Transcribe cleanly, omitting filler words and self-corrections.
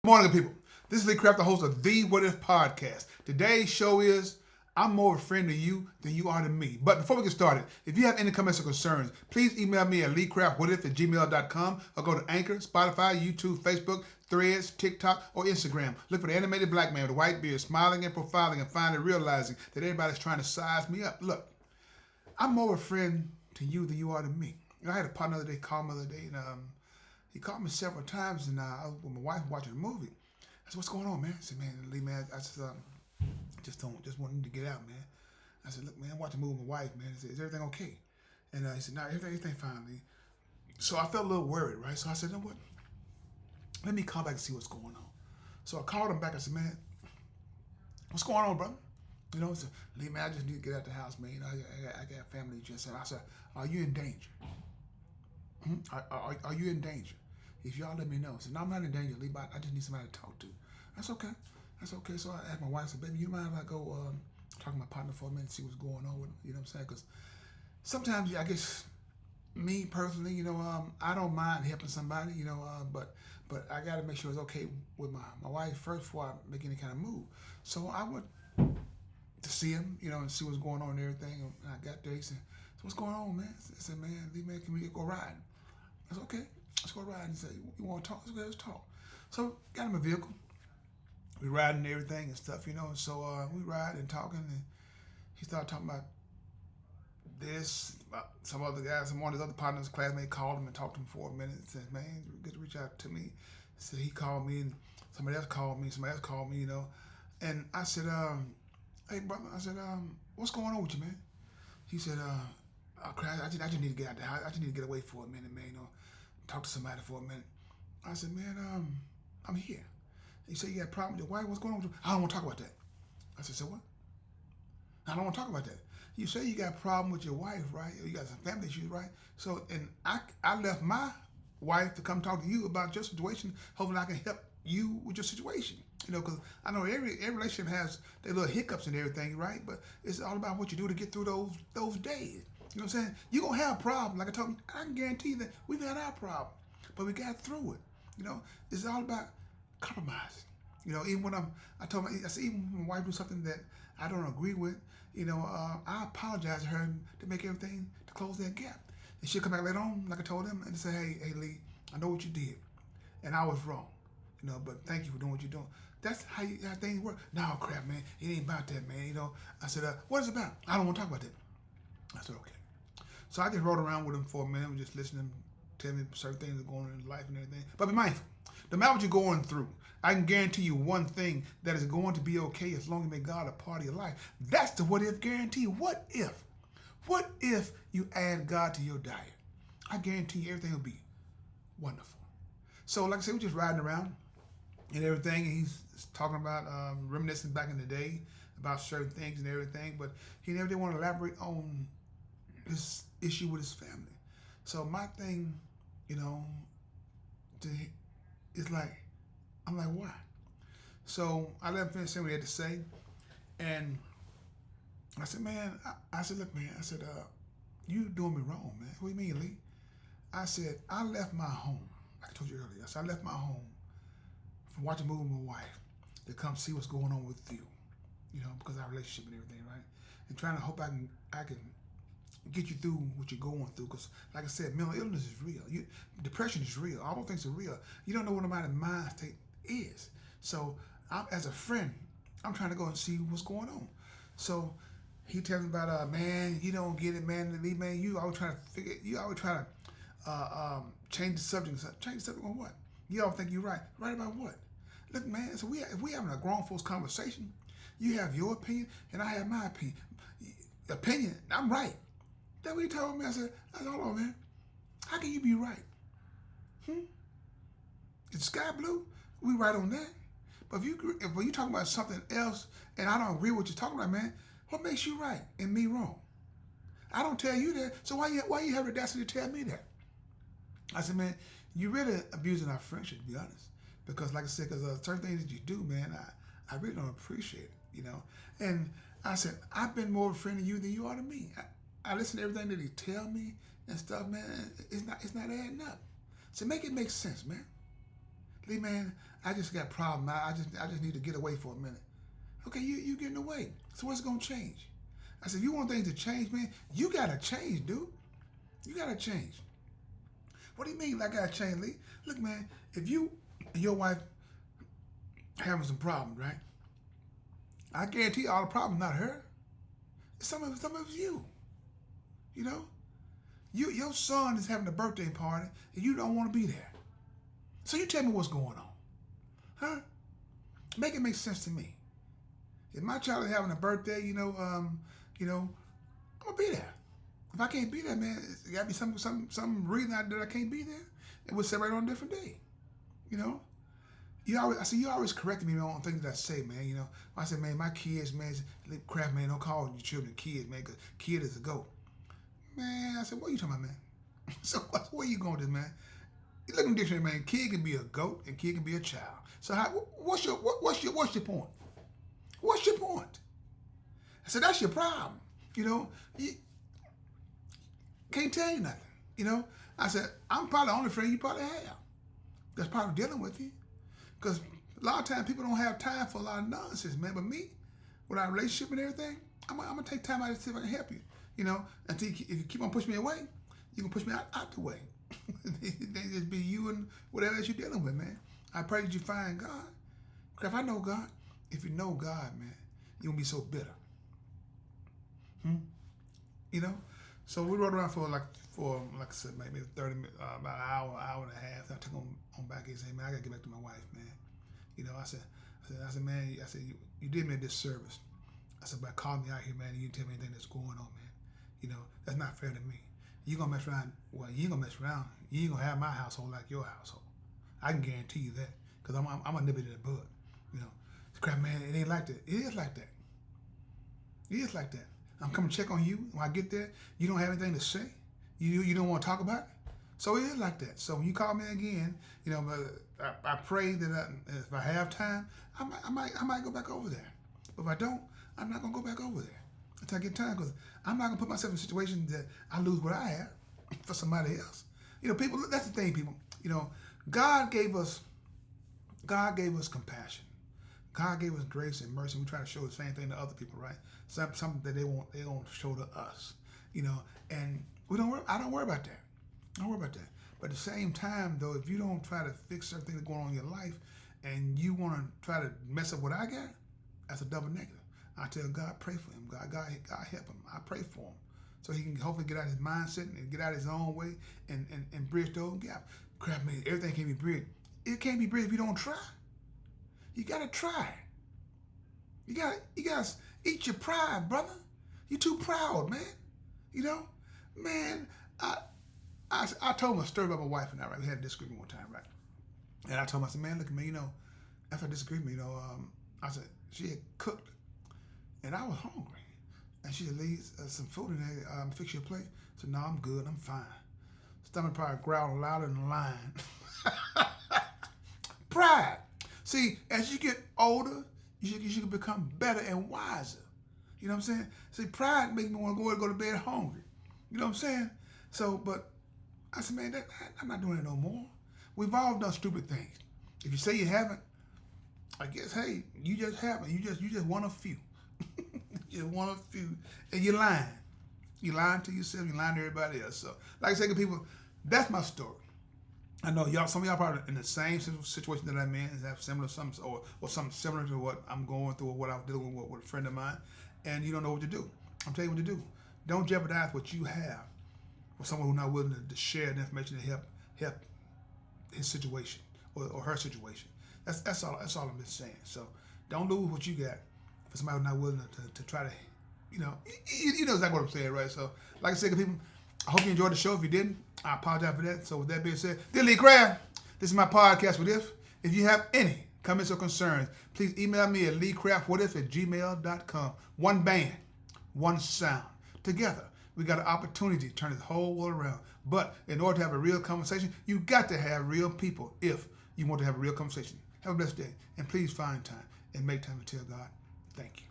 Good morning, people. This is Lee Craft, the host of The What If Podcast. Today's show is I'm more of a friend to you than you are to me. But before we get started, if you have any comments or concerns, please email me at leecraftwhatif@gmail.com or go to Anchor, Spotify, YouTube, Facebook, Threads, TikTok, or Instagram. Look for the animated black man with a white beard smiling and profiling and finally realizing that everybody's trying to size me up. Look, I'm more of a friend to you than you are to me. I had a partner the other day call me the other day, and he called me several times, and I was with my wife watching a movie. I said, "What's going on, man?" I said, "Man, Lee, man, I just wanted to get out, man." I said, "Look, man, I'm watching a movie with my wife, man." I said, "Is everything okay?" And he said, "No, everything fine, Lee." So I felt a little worried, right? So I said, "You know what? Let me call back and see what's going on." So I called him back. I said, "Man, what's going on, brother?" He said, "Lee, man, I just need to get out the house, man. I got family just." And I said, "Are you in danger? Are you in danger? If y'all let me know." I said, "No, I'm not in danger, Lee, but I just need somebody to talk to." That's okay. That's okay. So I asked my wife, I said, "Baby, you mind if I go talk to my partner for a minute and see what's going on with him?" You know what I'm saying? Because sometimes, I guess, me personally, I don't mind helping somebody, but I got to make sure it's okay with my wife first before I make any kind of move. So I went to see him, and see what's going on and everything. And I got there. He said, "So what's going on, man?" I said, "Man, Lee, man, can we go riding?" I said, "Okay, let's go riding." He said, "You want to talk?" I said, "Let's talk." So got him a vehicle. We riding and everything and stuff, And so we ride and talking, and he started talking about this, about some other guys, some one of his other partners, classmates called him and talked to him for a minute. And said, "Man, good to reach out to me." So he called me, and somebody else called me, And I said, "Hey, brother," I said, "What's going on with you, man?" He said, I just need to get out the house. I just need to get away for a minute, man, talk to somebody for a minute." I said, "Man, I'm here." He said, "You got a problem with your wife? What's going on with you?" "I don't want to talk about that." I said, "So what?" "I don't want to talk about that. You say you got a problem with your wife, right? Or you got some family issues, right? So, and I left my wife to come talk to you about your situation. Hopefully I can help you with your situation. Because I know every relationship has their little hiccups and everything, right? But it's all about what you do to get through those days. You know what I'm saying? You're going to have a problem. Like I told you, I can guarantee you that we've had our problem. But we got through it. It's all about compromising. Even when I told I said, even when my wife do something that I don't agree with, I apologize to her to make everything, to close that gap. And she'll come back later on, like I told him, and say, hey, Lee, I know what you did. And I was wrong. But thank you for doing what you're doing. That's how things work. "No, crap, man. It ain't about that, man." I said, "What is it about?" "I don't want to talk about that." I said, "Okay." So I just rode around with him for a minute and just listening to him tell me certain things that are going on in his life and everything. But be mindful. No matter what you're going through, I can guarantee you one thing, that is going to be okay as long as you make God a part of your life. That's the what if guarantee. What if? What if you add God to your diet? I guarantee you everything will be wonderful. So like I said, we're just riding around and everything. And he's talking about reminiscing back in the day about certain things and everything, but he never did want to elaborate on his issue with his family. So my thing, is like, I'm like, why? So I let him finish saying what he had to say, and I said, "Man," I said, "Look, man," I said, "You doing me wrong, man." "What do you mean, Lee?" I said, "I left my home, like I told you earlier. I said, I left my home from watching a movie with my wife to come see what's going on with you, because of our relationship and everything, right? And trying to hope I can get you through what you're going through. Because, like I said, mental illness is real. Depression is real. All those things are real. You don't know what nobody's mind state is. So, as a friend, I'm trying to go and see what's going on. So, he tells me about, "Man, you don't get it, man. Lee, man, you always trying to change the subject." Change the subject on what? You all think you're right. Right about what? Look, man, so if we having a grown folks conversation, you have your opinion and I have my opinion. I'm right. That's what he told me. I said, "Hold on, man. How can you be right? It's sky blue. We right on that. But if you talking about something else and I don't agree with what you're talking about, man, what makes you right and me wrong? I don't tell you that. So why you have the audacity to tell me that?" I said, "Man, you really abusing our friendship, to be honest. Because, like I said, because certain things that you do, man, I really don't appreciate it. And I said, I've been more of a friend to you than you are to me. I listen to everything that he tell me and stuff, man. It's not adding up. So make it make sense, man. Lee, man, I just got a problem. I just need to get away for a minute. Okay, you getting away. So what's gonna change? I said, if you want things to change, man, you gotta change, dude. You gotta change. What do you mean I gotta change, Lee? Look, man, if you and your wife having some problems, right? I guarantee all the problems not her. Some of it's you. You know? Your son is having a birthday party and you don't want to be there. So you tell me what's going on. Huh? Make it make sense to me. If my child is having a birthday, I'm gonna be there. If I can't be there, man, it gotta be some reason that I can't be there. And we'll celebrate on a different day. You know? You always correcting me on things that I say, man. You know, I said, man, my kids, man, crap, man, don't call your children kids, man, because kid is a goat. Man, I said, what are you talking about, man? So where you going with this, man? You look in the dictionary, man. Kid can be a goat and kid can be a child. So what's your point? What's your point? I said, that's your problem. You know, you can't tell you nothing. You know, I said, I'm probably the only friend you probably have that's probably dealing with you. Because a lot of times people don't have time for a lot of nonsense, man. But me, with our relationship and everything, I'm going to take time out to see if I can help you. You know, until if you keep on pushing me away, you can push me out the way. They just be you and whatever else you're dealing with, man. I pray that you find God. Because if I know God, if you know God, man, you won't be so bitter. You know? So we rode around for like I said, maybe 30 minutes, about an hour and a half. I took on back and said, man, I got to get back to my wife, man. You know, I said, man, you did me a disservice. I said, but call me out here, man, and you tell me anything that's going on, man. You know, that's not fair to me. You gonna mess around? Well, you ain't gonna mess around. You ain't gonna have my household like your household. I can guarantee you that, because I'm a nip it in the bud. You know, crap, man, it ain't like that. It is like that. It is like that. I'm coming to check on you. When I get there, you don't have anything to say. You don't want to talk about it. So it is like that. So when you call me again, you know, I pray that if I have time, I might go back over there. But if I don't, I'm not gonna go back over there until I get time, because I'm not gonna put myself in situations that I lose what I have for somebody else. You know, people. That's the thing, people. You know, God gave us compassion. God gave us grace and mercy. We try to show the same thing to other people, right? Something that they won't show to us. You know, and I don't worry about that. I don't worry about that. But at the same time, though, if you don't try to fix everything that's going on in your life, and you want to try to mess up what I got, that's a double negative. I tell God, pray for him. God help him. I pray for him, so he can hopefully get out of his mindset and get out of his own way and bridge those gaps. Crap, man, everything can be bridged. It can't be bridged if you don't try. You gotta try. You gotta eat your pride, brother. You too proud, man. You know, man. I told him a story about my wife and I. Right, we had a disagreement one time, right? And I told him, I said, man, look at me. You know, after a disagreement, you know, I said she had cooked, and I was hungry, and she said, leave some food in there. Fix your plate. I said, no, I'm good. I'm fine. Stomach probably growling louder than the lion. Pride. See, as you get older, you should become better and wiser. You know what I'm saying? See, pride makes me want to go to bed hungry. You know what I'm saying? So, but I said, man, I'm not doing it no more. We've all done stupid things. If you say you haven't, I guess, hey, you just haven't. You just one of few. You're one of few, and you're lying. You're lying to yourself. You're lying to everybody else. So, like I said, people, that's my story. I know some of y'all probably in the same situation that I'm in, have similar something or something similar to what I'm going through or what I was dealing with a friend of mine, and you don't know what to do. I'm telling you what to do. Don't jeopardize what you have with someone who's not willing to share the information to help his situation or her situation. That's all I'm just saying. So don't lose what you got for somebody who's not willing to try to, you know exactly what I'm saying, right? So like I said, people, I hope you enjoyed the show. If you didn't, I apologize for that. So with that being said, this is Lee Craft. This is my podcast, What If. If you have any comments or concerns, please email me at leecraftwhatif@gmail.com. One band, one sound. Together, we got an opportunity to turn this whole world around. But in order to have a real conversation, you got to have real people if you want to have a real conversation. Have a blessed day. And please find time and make time to tell God, thank you.